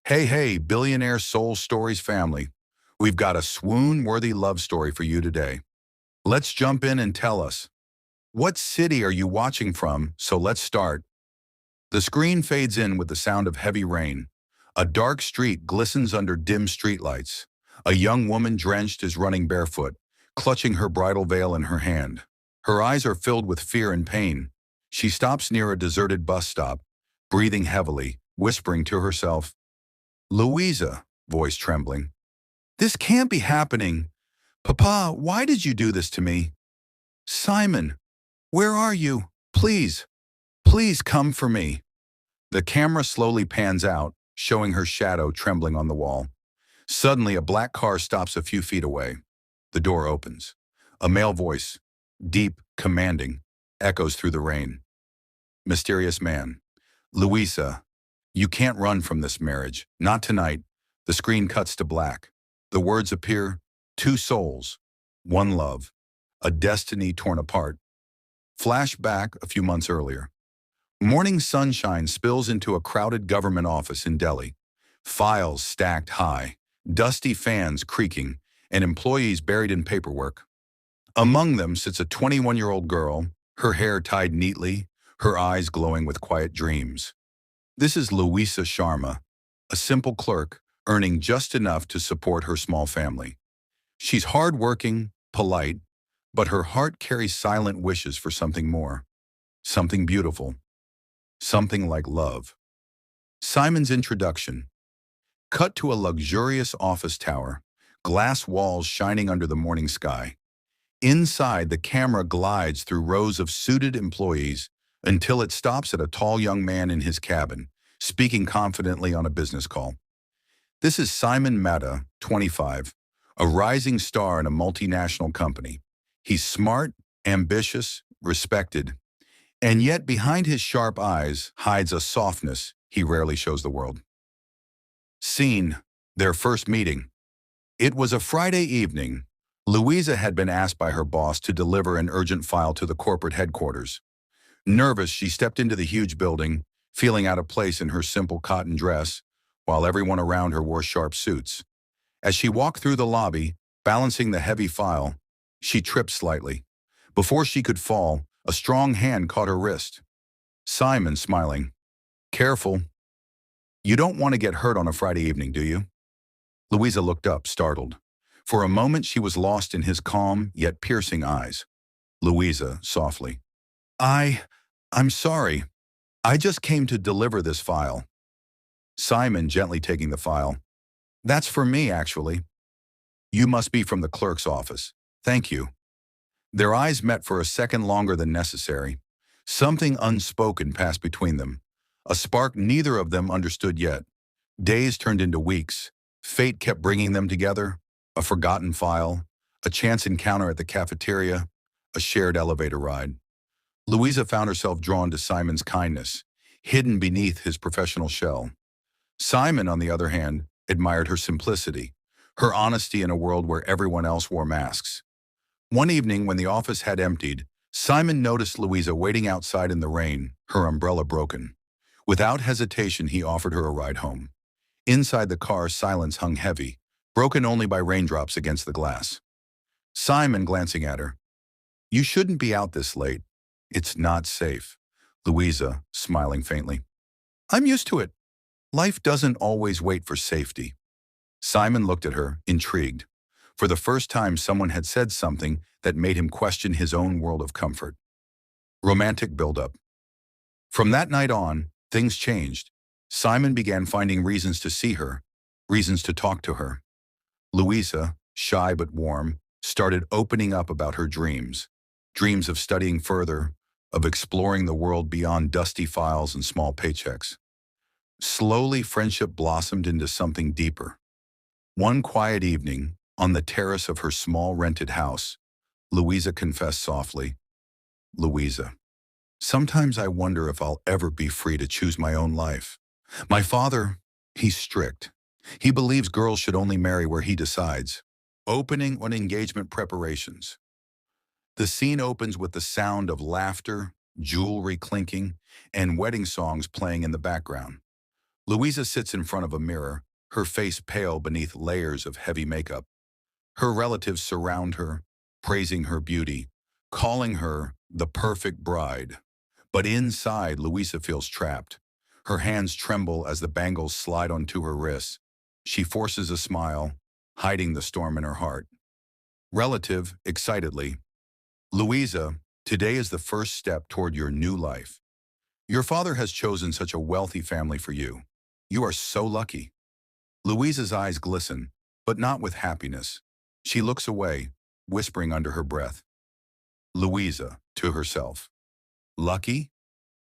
Hey, billionaire soul stories family. We've got a swoon-worthy love story for you today. Let's jump in and tell us, what city are you watching from? So let's start. The screen fades in with the sound of heavy rain. A dark street glistens under dim streetlights. A young woman drenched is running barefoot, clutching her bridal veil in her hand. Her eyes are filled with fear and pain. She stops near a deserted bus stop, breathing heavily, whispering to herself, Louisa, voice trembling. This can't be happening. Papa, why did you do this to me? Simon, where are you? Please come for me. The camera slowly pans out, showing her shadow trembling on the wall. Suddenly, a black car stops a few feet away. The door opens. A male voice, deep, commanding, echoes through the rain. Mysterious man. Louisa, you can't run from this marriage. Not tonight. The screen cuts to black. The words appear, two souls, one love, a destiny torn apart. Flash back a few months earlier. Morning sunshine spills into a crowded government office in Delhi. Files stacked high, dusty fans creaking, and employees buried in paperwork. Among them sits a 21-year-old girl, her hair tied neatly, her eyes glowing with quiet dreams. This is Louisa Sharma, a simple clerk, earning just enough to support her small family. She's hardworking, polite, but her heart carries silent wishes for something more, something beautiful, something like love. Simon's introduction. Cut to a luxurious office tower, glass walls shining under the morning sky. Inside, the camera glides through rows of suited employees until it stops at a tall young man in his cabin, speaking confidently on a business call. This is Simon Mehta, 25, a rising star in a multinational company. He's smart, ambitious, respected, and yet behind his sharp eyes hides a softness he rarely shows the world. Scene, their first meeting. It was a Friday evening. Louisa had been asked by her boss to deliver an urgent file to the corporate headquarters. Nervous, she stepped into the huge building, feeling out of place in her simple cotton dress, while everyone around her wore sharp suits. As she walked through the lobby, balancing the heavy file, she tripped slightly. Before she could fall, a strong hand caught her wrist. Simon, smiling. Careful. You don't want to get hurt on a Friday evening, do you? Louisa looked up, startled. For a moment, she was lost in his calm, yet piercing eyes. Louisa, softly. I'm sorry. I just came to deliver this file. Simon, gently taking the file. That's for me, actually. You must be from the clerk's office. Thank you. Their eyes met for a second longer than necessary. Something unspoken passed between them. A spark neither of them understood yet. Days turned into weeks. Fate kept bringing them together. A forgotten file, a chance encounter at the cafeteria, a shared elevator ride. Louisa found herself drawn to Simon's kindness, hidden beneath his professional shell. Simon, on the other hand, admired her simplicity, her honesty in a world where everyone else wore masks. One evening, when the office had emptied, Simon noticed Louisa waiting outside in the rain, her umbrella broken. Without hesitation, he offered her a ride home. Inside the car, silence hung heavy, broken only by raindrops against the glass. Simon, glancing at her. You shouldn't be out this late. It's not safe. Louisa, smiling faintly. I'm used to it. Life doesn't always wait for safety. Simon looked at her, intrigued. For the first time, someone had said something that made him question his own world of comfort. Romantic buildup. From that night on, things changed. Simon began finding reasons to see her, reasons to talk to her. Louisa, shy but warm, started opening up about her dreams. Dreams of studying further, of exploring the world beyond dusty files and small paychecks. Slowly, friendship blossomed into something deeper. One quiet evening, on the terrace of her small rented house, Louisa confessed softly, Louisa, sometimes I wonder if I'll ever be free to choose my own life. My father, he's strict. He believes girls should only marry where he decides. Opening on engagement preparations. The scene opens with the sound of laughter, jewelry clinking, and wedding songs playing in the background. Louisa sits in front of a mirror, her face pale beneath layers of heavy makeup. Her relatives surround her, praising her beauty, calling her the perfect bride. But inside, Louisa feels trapped. Her hands tremble as the bangles slide onto her wrists. She forces a smile, hiding the storm in her heart. Relative, excitedly, Louisa, today is the first step toward your new life. Your father has chosen such a wealthy family for you. You are so lucky. Louisa's eyes glisten, but not with happiness. She looks away, whispering under her breath. Louisa, to herself. Lucky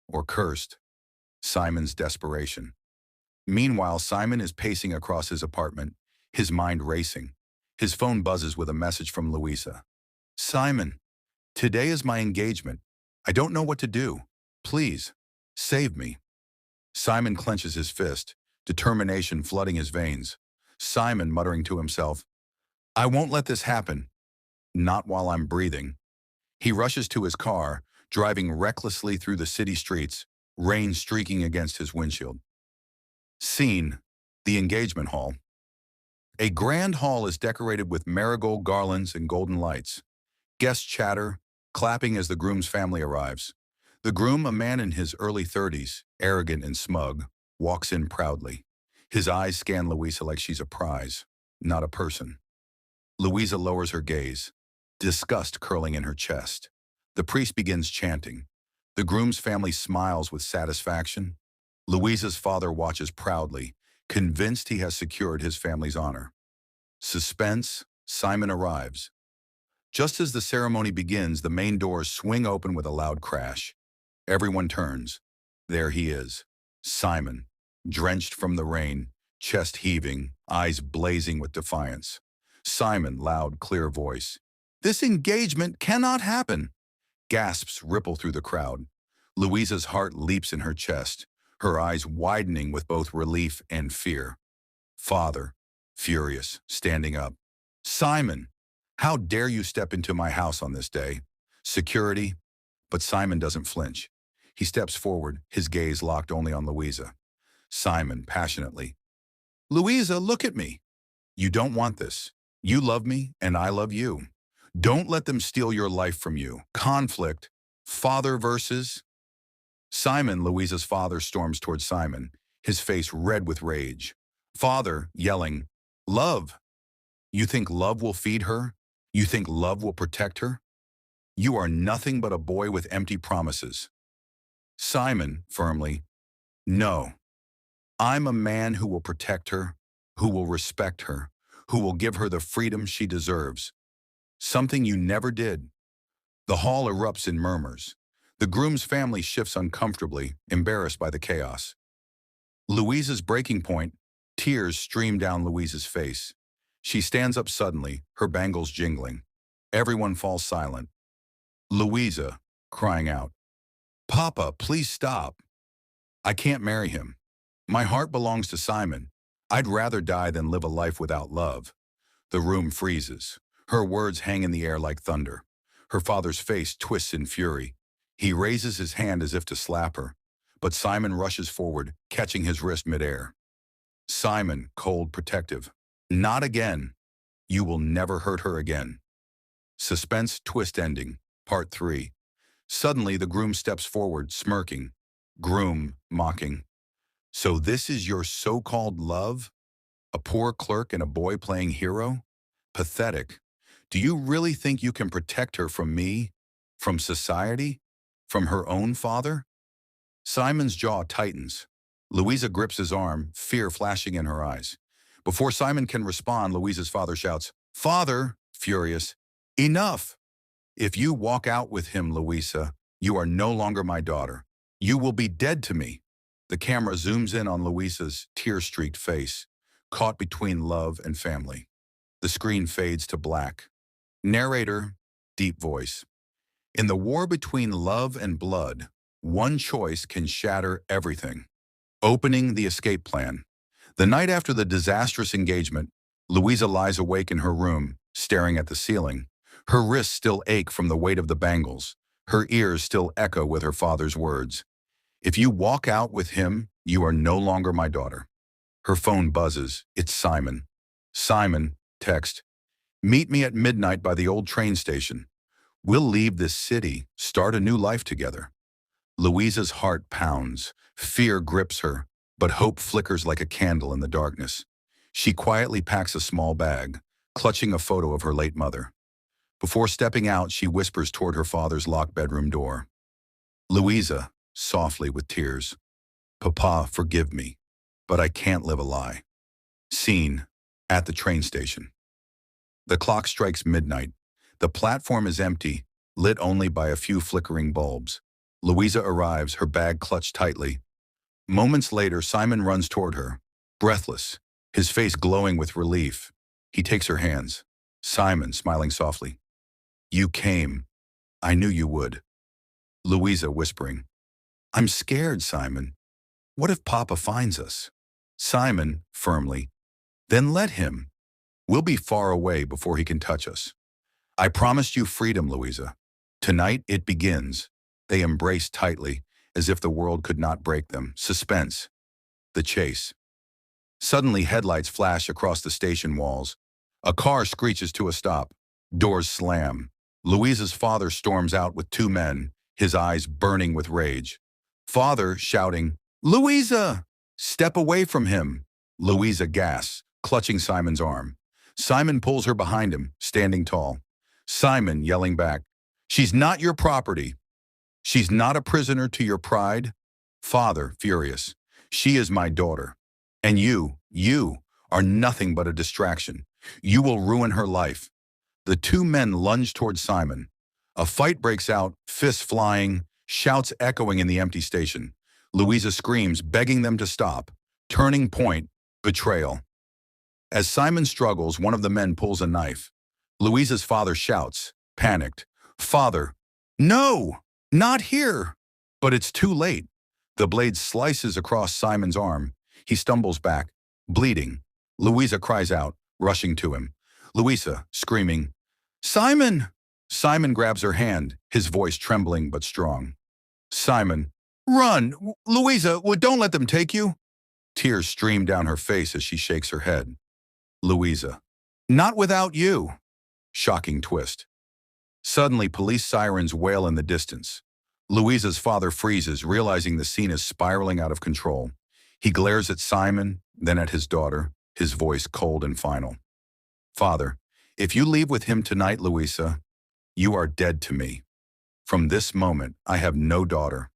or cursed? Simon's desperation. Meanwhile, Simon is pacing across his apartment, his mind racing. His phone buzzes with a message from Louisa. Simon, today is my engagement. I don't know what to do. Please, save me. Simon clenches his fist, determination flooding his veins. Simon muttering to himself, I won't let this happen. Not while I'm breathing. He rushes to his car, driving recklessly through the city streets, rain streaking against his windshield. Scene: the engagement hall. A grand hall is decorated with marigold garlands and golden lights. Guests chatter, clapping as the groom's family arrives. The groom, a man in his early 30s, arrogant and smug, walks in proudly. His eyes scan Louisa like she's a prize, not a person. Louisa lowers her gaze, disgust curling in her chest. The priest begins chanting. The groom's family smiles with satisfaction. Louisa's father watches proudly, convinced he has secured his family's honor. Suspense, Simon arrives. Just as the ceremony begins, the main doors swing open with a loud crash. Everyone turns. There he is, Simon, drenched from the rain, chest heaving, eyes blazing with defiance. Simon, loud, clear voice. This engagement cannot happen. Gasps ripple through the crowd. Louisa's heart leaps in her chest, her eyes widening with both relief and fear. Father, furious, standing up. Simon, how dare you step into my house on this day? Security. But Simon doesn't flinch. He steps forward, his gaze locked only on Louisa. Simon, passionately. Louisa, look at me. You don't want this. You love me, and I love you. Don't let them steal your life from you. Conflict. Father versus... Simon, Louisa's father, storms towards Simon, his face red with rage. Father, yelling, Love. You think love will feed her? You think love will protect her? You are nothing but a boy with empty promises. Simon, firmly, No. I'm a man who will protect her, who will respect her, who will give her the freedom she deserves. Something you never did. The hall erupts in murmurs. The groom's family shifts uncomfortably, embarrassed by the chaos. Louisa's breaking point, tears stream down Louisa's face. She stands up suddenly, her bangles jingling. Everyone falls silent. Louisa, crying out, Papa, please stop. I can't marry him. My heart belongs to Simon. I'd rather die than live a life without love. The room freezes. Her words hang in the air like thunder. Her father's face twists in fury. He raises his hand as if to slap her, but Simon rushes forward, catching his wrist midair. Simon, cold, protective. Not again. You will never hurt her again. Suspense twist ending, part 3. Suddenly, the groom steps forward, smirking. Groom, mocking. So this is your so-called love? A poor clerk and a boy playing hero? Pathetic. Do you really think you can protect her from me? From society? From her own father? Simon's jaw tightens. Louisa grips his arm, fear flashing in her eyes. Before Simon can respond, Louisa's father shouts, Father, furious, enough! If you walk out with him, Louisa, you are no longer my daughter. You will be dead to me. The camera zooms in on Louisa's tear-streaked face, caught between love and family. The screen fades to black. Narrator, deep voice. In the war between love and blood, one choice can shatter everything. Opening the escape plan. The night after the disastrous engagement, Louisa lies awake in her room, staring at the ceiling. Her wrists still ache from the weight of the bangles. Her ears still echo with her father's words. If you walk out with him, You are no longer my daughter. Her phone buzzes. It's Simon. Simon, text. Meet me at midnight by the old train station. We'll leave this city, start a new life together. Louisa's heart pounds. Fear grips her, but hope flickers like a candle in the darkness. She quietly packs a small bag, clutching a photo of her late mother. Before stepping out, she whispers toward her father's locked bedroom door. Louisa, softly with tears. Papa, forgive me, but I can't live a lie. Scene, at the train station. The clock strikes midnight. The platform is empty, lit only by a few flickering bulbs. Louisa arrives, her bag clutched tightly. Moments later, Simon runs toward her, breathless, his face glowing with relief. He takes her hands. Simon, smiling softly. You came. I knew you would. Louisa, whispering. I'm scared, Simon. What if Papa finds us? Simon, firmly. Then let him. We'll be far away before he can touch us. I promised you freedom, Louisa. Tonight it begins. They embrace tightly, as if the world could not break them. Suspense. The chase. Suddenly headlights flash across the station walls. A car screeches to a stop. Doors slam. Louisa's father storms out with two men, his eyes burning with rage. Father shouting, Louisa! Step away from him. Louisa gasps, clutching Simon's arm. Simon pulls her behind him, standing tall. Simon yelling back, She's not your property. She's not a prisoner to your pride. Father, furious, she is my daughter. And you are nothing but a distraction. You will ruin her life. The two men lunge toward Simon. A fight breaks out, fists flying, shouts echoing in the empty station. Louisa screams, begging them to stop. Turning point, betrayal. As Simon struggles, one of the men pulls a knife. Louisa's father shouts, panicked, Father, no, not here. But it's too late. The blade slices across Simon's arm. He stumbles back, bleeding. Louisa cries out, rushing to him. Louisa, screaming, Simon! Simon grabs her hand, his voice trembling but strong. Simon, run! Louisa, don't let them take you! Tears stream down her face as she shakes her head. Louisa, not without you! Shocking twist. Suddenly, police sirens wail in the distance. Louisa's father freezes, realizing the scene is spiraling out of control. He glares at Simon, then at his daughter, his voice cold and final. Father, if you leave with him tonight, Louisa, you are dead to me. From this moment, I have no daughter.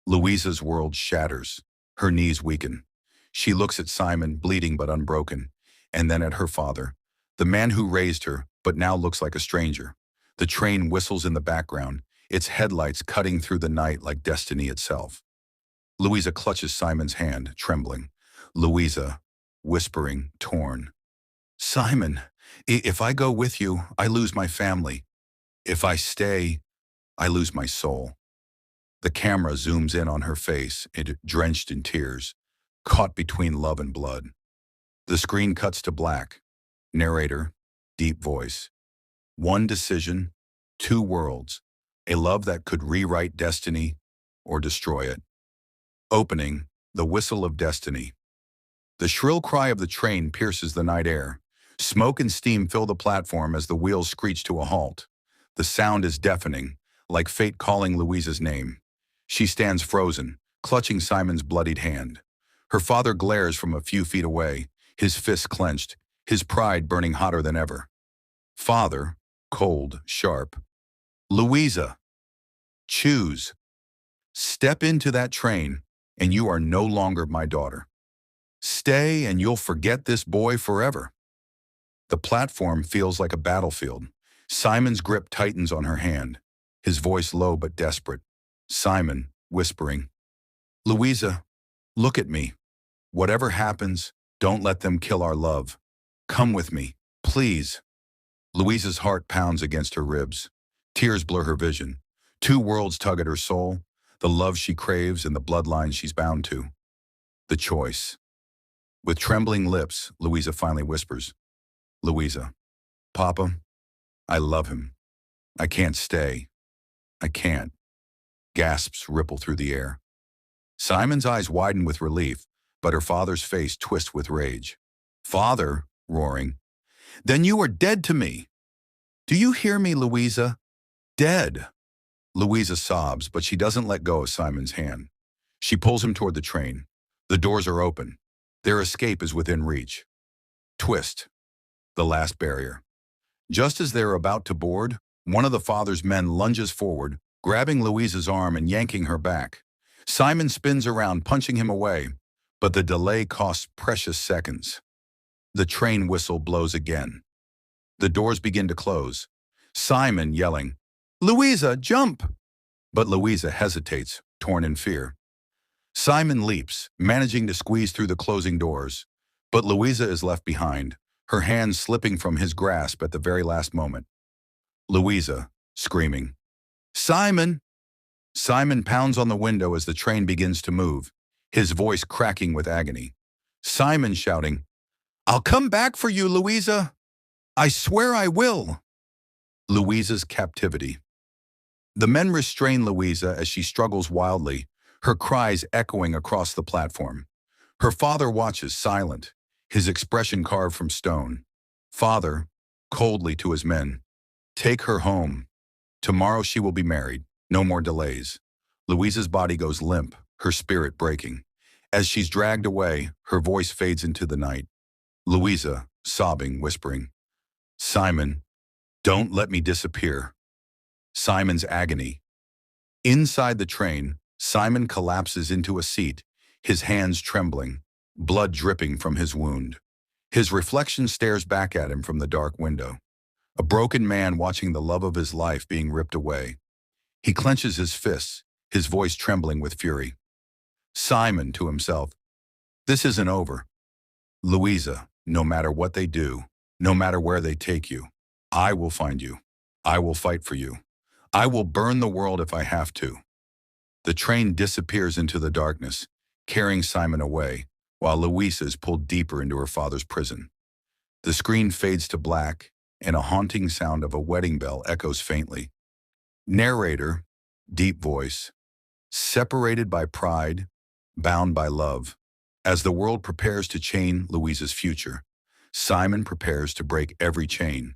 Louisa's world shatters. Her knees weaken. She looks at Simon, bleeding but unbroken, and then at her father, the man who raised her, but now looks like a stranger. The train whistles in the background, its headlights cutting through the night like destiny itself. Louisa clutches Simon's hand, trembling. Louisa, whispering, torn. Simon, if I go with you, I lose my family. If I stay, I lose my soul. The camera zooms in on her face, it drenched in tears, caught between love and blood. The screen cuts to black. Narrator, deep voice. One decision, two worlds, a love that could rewrite destiny or destroy it. Opening, the whistle of destiny. The shrill cry of the train pierces the night air. Smoke and steam fill the platform as the wheels screech to a halt. The sound is deafening, like fate calling Louisa's name. She stands frozen, clutching Simon's bloodied hand. Her father glares from a few feet away, his fists clenched, his pride burning hotter than ever. Father, cold, sharp. Louisa, choose. Step into that train, and you are no longer my daughter. Stay, and you'll forget this boy forever. The platform feels like a battlefield. Simon's grip tightens on her hand, his voice low but desperate. Simon, whispering, Louisa, look at me. Whatever happens, don't let them kill our love. Come with me, please. Louisa's heart pounds against her ribs. Tears blur her vision. Two worlds tug at her soul, the love she craves and the bloodline she's bound to. The choice. With trembling lips, Louisa finally whispers, Louisa, Papa, I love him. I can't stay. I can't. Gasps ripple through the air. Simon's eyes widen with relief, but her father's face twists with rage. Father, roaring, then you are dead to me. Do you hear me, Louisa? Dead. Louisa sobs, but she doesn't let go of Simon's hand. She pulls him toward the train. The doors are open. Their escape is within reach. Twist. The last barrier. Just as they're about to board, one of the father's men lunges forward, grabbing Louisa's arm and yanking her back. Simon spins around, punching him away, but the delay costs precious seconds. The train whistle blows again. The doors begin to close. Simon yelling, Louisa, jump! But Louisa hesitates, torn in fear. Simon leaps, managing to squeeze through the closing doors, but Louisa is left behind, her hands slipping from his grasp at the very last moment. Louisa, screaming, Simon! Simon pounds on the window as the train begins to move, his voice cracking with agony. Simon shouting, I'll come back for you, Louisa! I swear I will! Louisa's captivity. The men restrain Louisa as she struggles wildly, her cries echoing across the platform. Her father watches, silent, his expression carved from stone. Father, coldly to his men, take her home. Tomorrow she will be married. No more delays. Louisa's body goes limp, her spirit breaking. As she's dragged away, her voice fades into the night. Louisa, sobbing, whispering, Simon, don't let me disappear. Simon's agony. Inside the train, Simon collapses into a seat, his hands trembling, blood dripping from his wound. His reflection stares back at him from the dark window. A broken man watching the love of his life being ripped away. He clenches his fists, his voice trembling with fury. Simon, to himself, this isn't over. Louisa, no matter what they do, no matter where they take you, I will find you. I will fight for you. I will burn the world if I have to. The train disappears into the darkness, carrying Simon away, while Louisa is pulled deeper into her father's prison. The screen fades to black, and a haunting sound of a wedding bell echoes faintly. Narrator, deep voice, separated by pride, bound by love. As the world prepares to chain Louisa's future, Simon prepares to break every chain.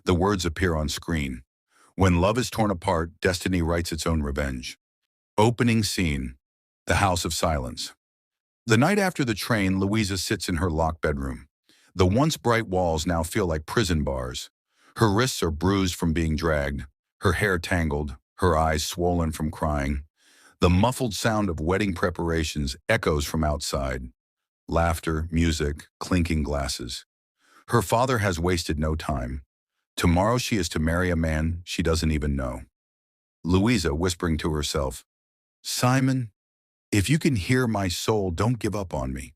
The words appear on screen. When love is torn apart, destiny writes its own revenge. Opening scene, the House of Silence. The night after the train, Louisa sits in her locked bedroom. The once bright walls now feel like prison bars. Her wrists are bruised from being dragged, her hair tangled, her eyes swollen from crying. The muffled sound of wedding preparations echoes from outside. Laughter, music, clinking glasses. Her father has wasted no time. Tomorrow she is to marry a man she doesn't even know. Louisa whispering to herself, Simon, if you can hear my soul, don't give up on me.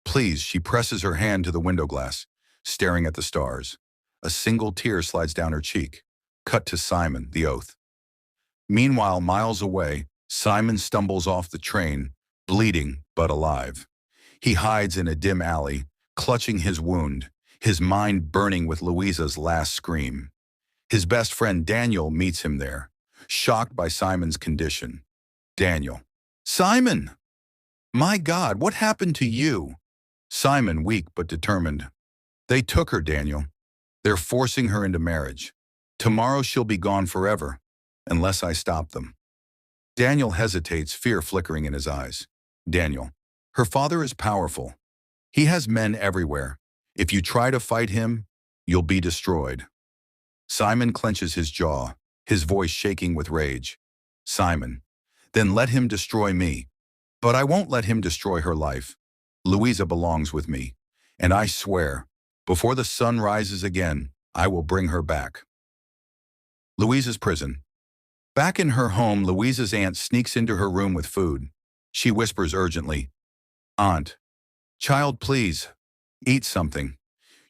Please, she presses her hand to the window glass, staring at the stars. A single tear slides down her cheek. Cut to Simon, the oath. Meanwhile, miles away, Simon stumbles off the train, bleeding but alive. He hides in a dim alley, clutching his wound, his mind burning with Louisa's last scream. His best friend Daniel meets him there, shocked by Simon's condition. Daniel. Simon! My God, what happened to you? Simon, weak but determined. They took her, Daniel. They're forcing her into marriage. Tomorrow she'll be gone forever, unless I stop them. Daniel hesitates, fear flickering in his eyes. Daniel. Her father is powerful. He has men everywhere. If you try to fight him, you'll be destroyed. Simon clenches his jaw, his voice shaking with rage. Simon. Then let him destroy me. But I won't let him destroy her life. Louisa belongs with me, and I swear, before the sun rises again, I will bring her back. Louisa's prison. Back in her home, Louisa's aunt sneaks into her room with food. She whispers urgently, Aunt, child, please, eat something.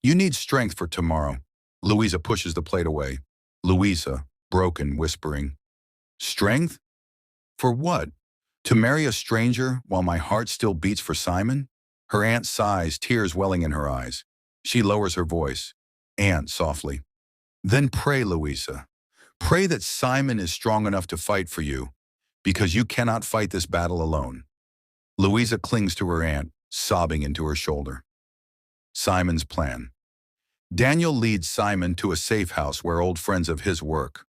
You need strength for tomorrow. Louisa pushes the plate away. Louisa, broken, whispering, Strength? For what? To marry a stranger while my heart still beats for Simon? Her aunt sighs, tears welling in her eyes. She lowers her voice. Aunt, softly. Then pray, Louisa. Pray that Simon is strong enough to fight for you, because you cannot fight this battle alone. Louisa clings to her aunt, sobbing into her shoulder. Simon's plan. Daniel leads Simon to a safe house where old friends of his work.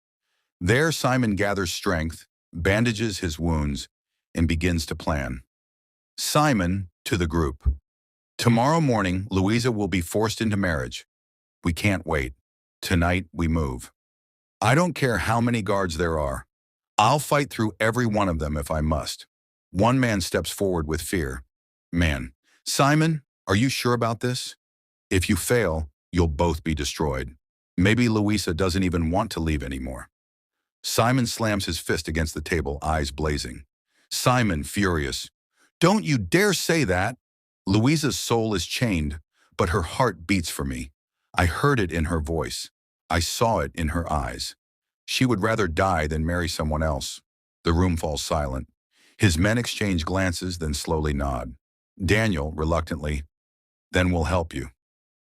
There, Simon gathers strength, bandages his wounds, and begins to plan. Simon to the group. Tomorrow morning, Louisa will be forced into marriage. We can't wait. Tonight, we move. I don't care how many guards there are. I'll fight through every one of them if I must. One man steps forward with fear. Man, Simon, are you sure about this? If you fail, you'll both be destroyed. Maybe Louisa doesn't even want to leave anymore. Simon slams his fist against the table, eyes blazing. Simon, furious. Don't you dare say that! Louisa's soul is chained, but her heart beats for me. I heard it in her voice. I saw it in her eyes. She would rather die than marry someone else. The room falls silent. His men exchange glances, then slowly nod. Daniel, reluctantly, then we'll help you.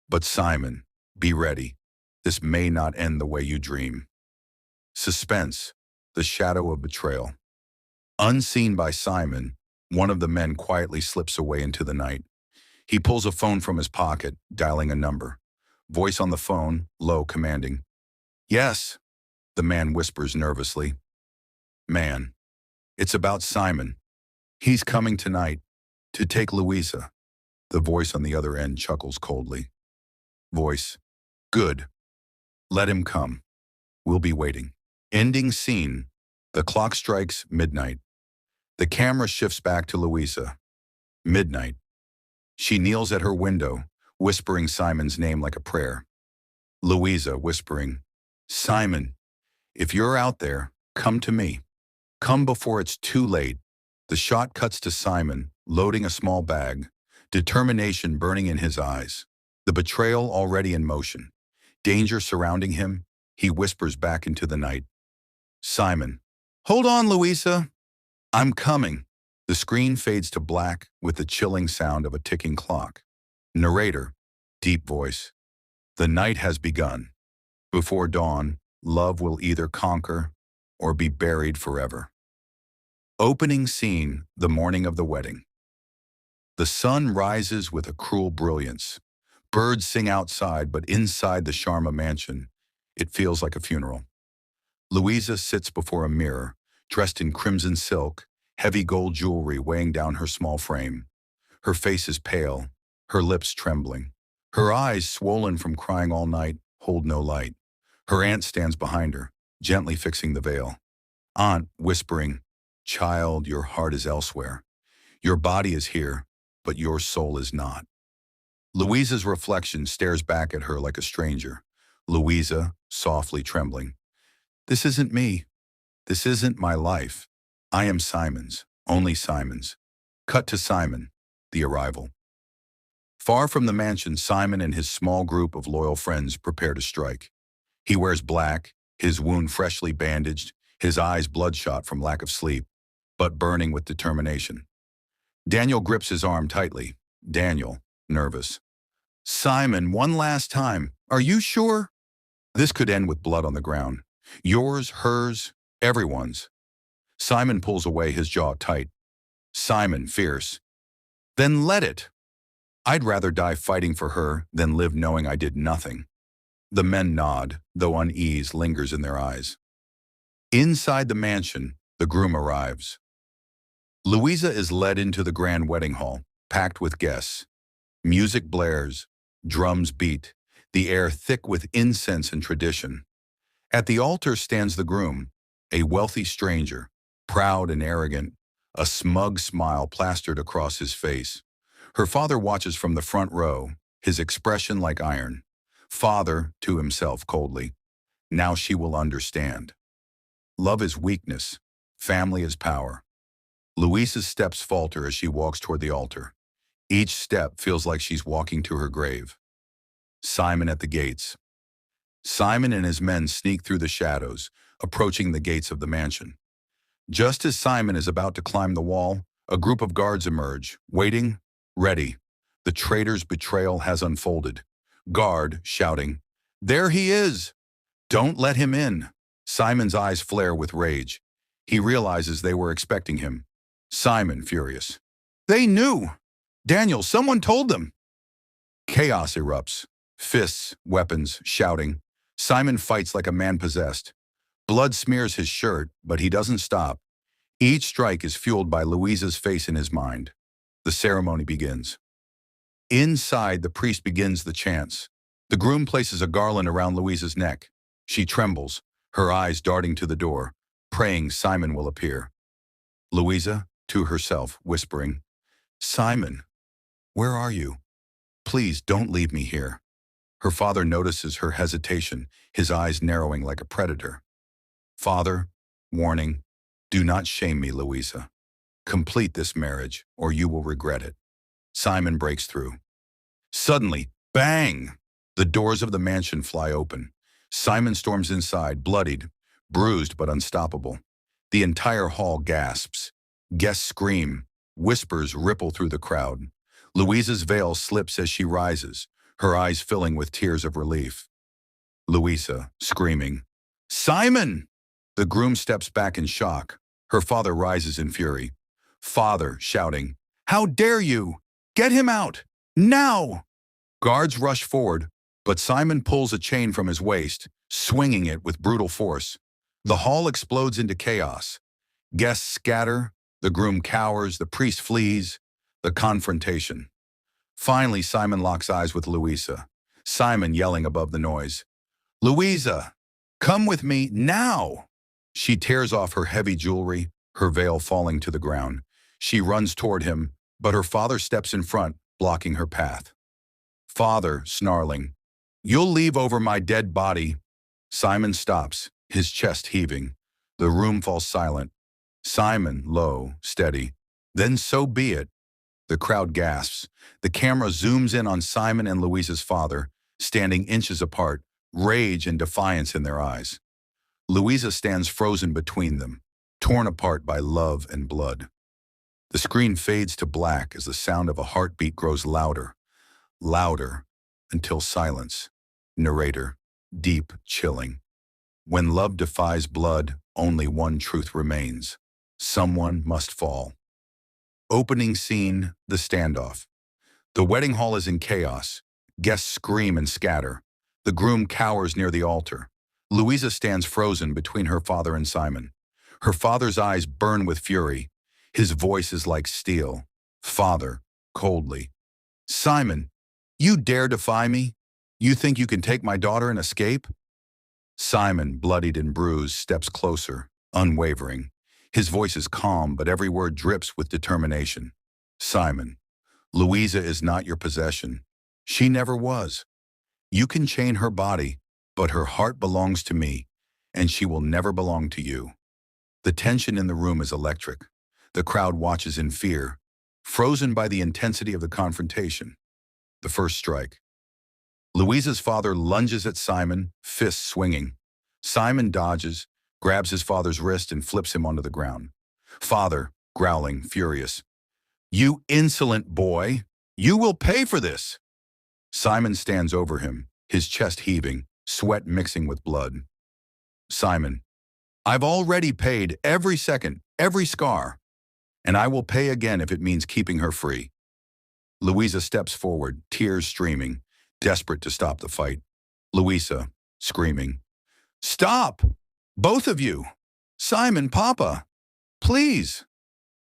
But Simon, be ready. This may not end the way you dream. Suspense, the shadow of betrayal. Unseen by Simon, one of the men quietly slips away into the night. He pulls a phone from his pocket, dialing a number. Voice on the phone, low, commanding. Yes, the man whispers nervously. Man, it's about Simon. He's coming tonight to take Louisa. The voice on the other end chuckles coldly. Voice, good. Let him come. We'll be waiting. Ending scene. The clock strikes midnight. The camera shifts back to Louisa. Midnight. She kneels at her window, whispering Simon's name like a prayer. Louisa whispering, Simon, if you're out there, come to me. Come before it's too late. The shot cuts to Simon, loading a small bag, determination burning in his eyes. The betrayal already in motion. Danger surrounding him, he whispers back into the night. Simon, hold on, Louisa. I'm coming. The screen fades to black with the chilling sound of a ticking clock. Narrator, deep voice. The night has begun. Before dawn, love will either conquer or be buried forever. Opening scene, the morning of the wedding. The sun rises with a cruel brilliance. Birds sing outside, but inside the Sharma mansion, it feels like a funeral. Louisa sits before a mirror, dressed in crimson silk, heavy gold jewelry weighing down her small frame. Her face is pale, her lips trembling. Her eyes, swollen from crying all night, hold no light. Her aunt stands behind her, gently fixing the veil. Aunt, whispering, Child, your heart is elsewhere. Your body is here, but your soul is not. Louisa's reflection stares back at her like a stranger. Louisa, softly trembling. This isn't me. This isn't my life. I am Simon's, only Simon's. Cut to Simon, the arrival. Far from the mansion, Simon and his small group of loyal friends prepare to strike. He wears black, his wound freshly bandaged, his eyes bloodshot from lack of sleep, but burning with determination. Daniel grips his arm tightly. Daniel, nervous. Simon, one last time. Are you sure? This could end with blood on the ground. Yours, hers, everyone's. Simon pulls away, his jaw tight. Simon, fierce. Then let it. I'd rather die fighting for her than live knowing I did nothing. The men nod, though unease lingers in their eyes. Inside the mansion, the groom arrives. Louisa is led into the grand wedding hall, packed with guests. Music blares, drums beat, the air thick with incense and tradition. At the altar stands the groom, a wealthy stranger, proud and arrogant, a smug smile plastered across his face. Her father watches from the front row, his expression like iron. Father, to himself coldly, now she will understand. Love is weakness, family is power. Louisa's steps falter as she walks toward the altar. Each step feels like she's walking to her grave. Simon at the gates. Simon and his men sneak through the shadows, approaching the gates of the mansion. Just as Simon is about to climb the wall, a group of guards emerge, waiting, ready. The traitor's betrayal has unfolded. Guard, shouting, There he is! Don't let him in! Simon's eyes flare with rage. He realizes they were expecting him. Simon, furious. They knew! Daniel, someone told them! Chaos erupts. Fists, weapons, shouting. Simon fights like a man possessed. Blood smears his shirt, but he doesn't stop. Each strike is fueled by Louisa's face in his mind. The ceremony begins. Inside, the priest begins the chants. The groom places a garland around Louisa's neck. She trembles, her eyes darting to the door, praying Simon will appear. Louisa, to herself, whispering, "Simon, where are you? Please don't leave me here." Her father notices her hesitation, his eyes narrowing like a predator. "Father, warning, do not shame me, Louisa. Complete this marriage, or you will regret it." Simon breaks through. Suddenly, bang! The doors of the mansion fly open. Simon storms inside, bloodied, bruised but unstoppable. The entire hall gasps. Guests scream. Whispers ripple through the crowd. Louisa's veil slips as she rises, her eyes filling with tears of relief. Louisa, screaming, "Simon!" The groom steps back in shock. Her father rises in fury. Father, shouting, "How dare you! Get him out! Now!" Guards rush forward, but Simon pulls a chain from his waist, swinging it with brutal force. The hall explodes into chaos. Guests scatter, the groom cowers, the priest flees. The confrontation. Finally, Simon locks eyes with Louisa. Simon yelling above the noise, "Louisa, come with me now!" She tears off her heavy jewelry, her veil falling to the ground. She runs toward him, but her father steps in front, blocking her path. Father, snarling, "You'll leave over my dead body." Simon stops, his chest heaving. The room falls silent. Simon, low, steady. "Then so be it." The crowd gasps. The camera zooms in on Simon and Louisa's father, standing inches apart, rage and defiance in their eyes. Louisa stands frozen between them, torn apart by love and blood. The screen fades to black as the sound of a heartbeat grows louder, louder, until silence. Narrator, deep, chilling. When love defies blood, only one truth remains. Someone must fall. Opening scene, the standoff. The wedding hall is in chaos. Guests scream and scatter. The groom cowers near the altar. Louisa stands frozen between her father and Simon. Her father's eyes burn with fury. His voice is like steel. Father, coldly, "Simon, you dare defy me? You think you can take my daughter and escape?" Simon, bloodied and bruised, steps closer, unwavering. His voice is calm, but every word drips with determination. "Simon, Louisa is not your possession. She never was. You can chain her body, but her heart belongs to me, and she will never belong to you." The tension in the room is electric. The crowd watches in fear, frozen by the intensity of the confrontation. The first strike. Louisa's father lunges at Simon, fists swinging. Simon dodges, grabs his father's wrist and flips him onto the ground. Father, growling, furious, "You insolent boy! You will pay for this!" Simon stands over him, his chest heaving, sweat mixing with blood. Simon, "I've already paid every second, every scar, and I will pay again if it means keeping her free." Louisa steps forward, tears streaming, desperate to stop the fight. Louisa, screaming, "Stop! Both of you! Simon, Papa! Please!"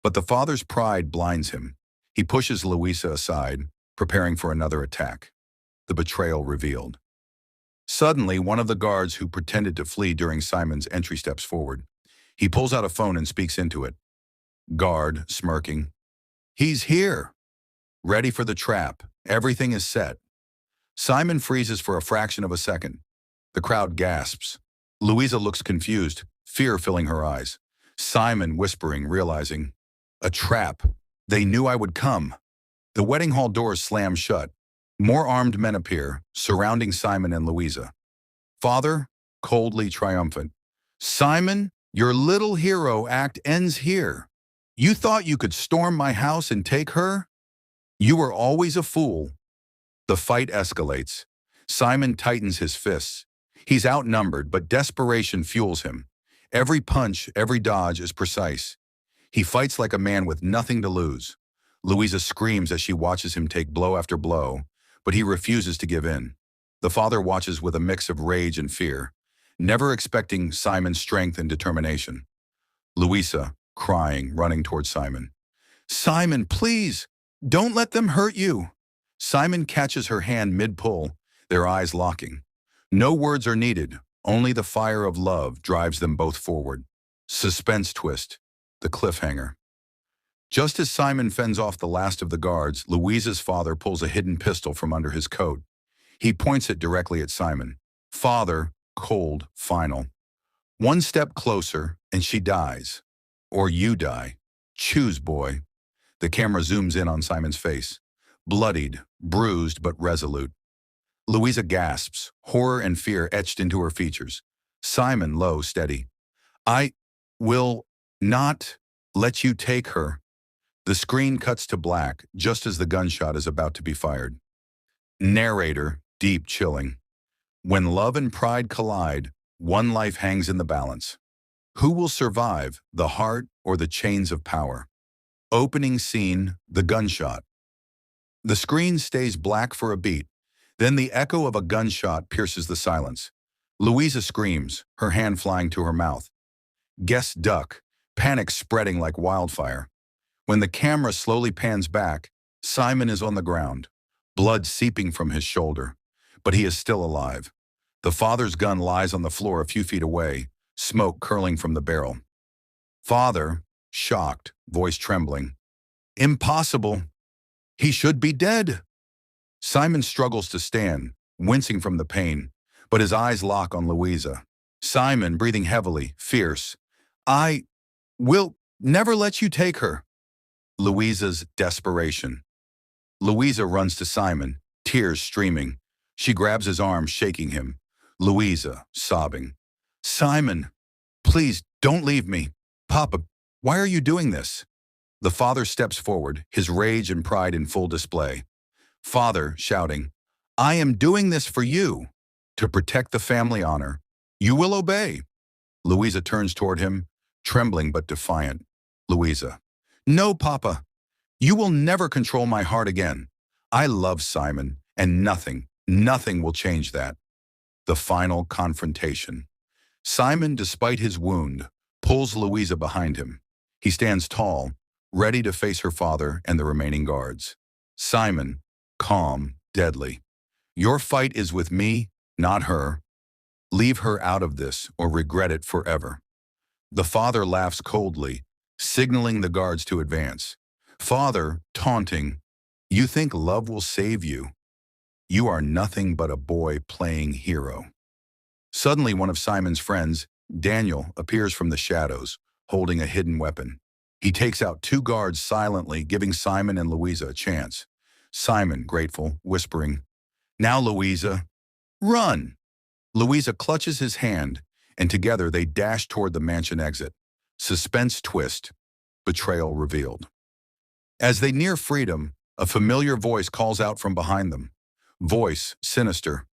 But the father's pride blinds him. He pushes Louisa aside, preparing for another attack. The betrayal revealed. Suddenly, one of the guards who pretended to flee during Simon's entry steps forward. He pulls out a phone and speaks into it. Guard, smirking, "He's here. Ready for the trap. Everything is set." Simon freezes for a fraction of a second. The crowd gasps. Louisa looks confused, fear filling her eyes. Simon whispering, realizing, "A trap. They knew I would come." The wedding hall doors slam shut. More armed men appear, surrounding Simon and Louisa. Father, coldly triumphant, "Simon, your little hero act ends here. You thought you could storm my house and take her? You were always a fool." The fight escalates. Simon tightens his fists. He's outnumbered, but desperation fuels him. Every punch, every dodge is precise. He fights like a man with nothing to lose. Louisa screams as she watches him take blow after blow, but he refuses to give in. The father watches with a mix of rage and fear, never expecting Simon's strength and determination. Louisa, crying, running towards Simon. Simon, please, don't let them hurt you. Simon catches her hand mid-pull, their eyes locking. No words are needed, only the fire of love drives them both forward. Suspense twist, the cliffhanger. Just as Simon fends off the last of the guards, Louisa's father pulls a hidden pistol from under his coat. He points it directly at Simon. Father, cold, final. One step closer, and she dies. Or you die. Choose, boy. The camera zooms in on Simon's face. Bloodied, bruised, but resolute. Louisa gasps, horror and fear etched into her features. Simon, low, steady. I will not let you take her. The screen cuts to black, just as the gunshot is about to be fired. Narrator, deep, chilling. When love and pride collide, one life hangs in the balance. Who will survive, the heart or the chains of power? Opening scene, the gunshot. The screen stays black for a beat. Then the echo of a gunshot pierces the silence. Louisa screams, her hand flying to her mouth. Guests duck, panic spreading like wildfire. When the camera slowly pans back, Simon is on the ground, blood seeping from his shoulder. But he is still alive. The father's gun lies on the floor a few feet away, smoke curling from the barrel. Father, shocked, voice trembling. Impossible. He should be dead. Simon struggles to stand, wincing from the pain, but his eyes lock on Louisa. Simon, breathing heavily, fierce. I will never let you take her. Louisa's desperation. Louisa runs to Simon, tears streaming. She grabs his arm, shaking him. Louisa, sobbing. Simon, please don't leave me. Papa, why are you doing this? The father steps forward, his rage and pride in full display. Father, shouting, I am doing this for you, to protect the family honor. You will obey. Louisa turns toward him, trembling but defiant. Louisa, no, Papa. You will never control my heart again. I love Simon, and nothing will change that. The final confrontation. Simon, despite his wound, pulls Louisa behind him. He stands tall, ready to face her father and the remaining guards. Simon, calm, deadly. Your fight is with me, not her. Leave her out of this or regret it forever. The father laughs coldly, signaling the guards to advance. Father, taunting, you think love will save you? You are nothing but a boy playing hero. Suddenly, one of Simon's friends, Daniel, appears from the shadows, holding a hidden weapon. He takes out two guards silently, giving Simon and Louisa a chance. Simon, grateful, whispering, Now, Louisa, run! Louisa clutches his hand, and together they dash toward the mansion exit. Suspense twist, betrayal revealed. As they near freedom, a familiar voice calls out from behind them. Voice, sinister.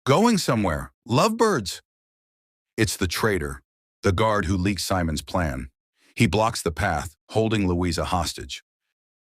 Going somewhere, lovebirds! It's the traitor, the guard who leaked Simon's plan. He blocks the path, holding Louisa hostage.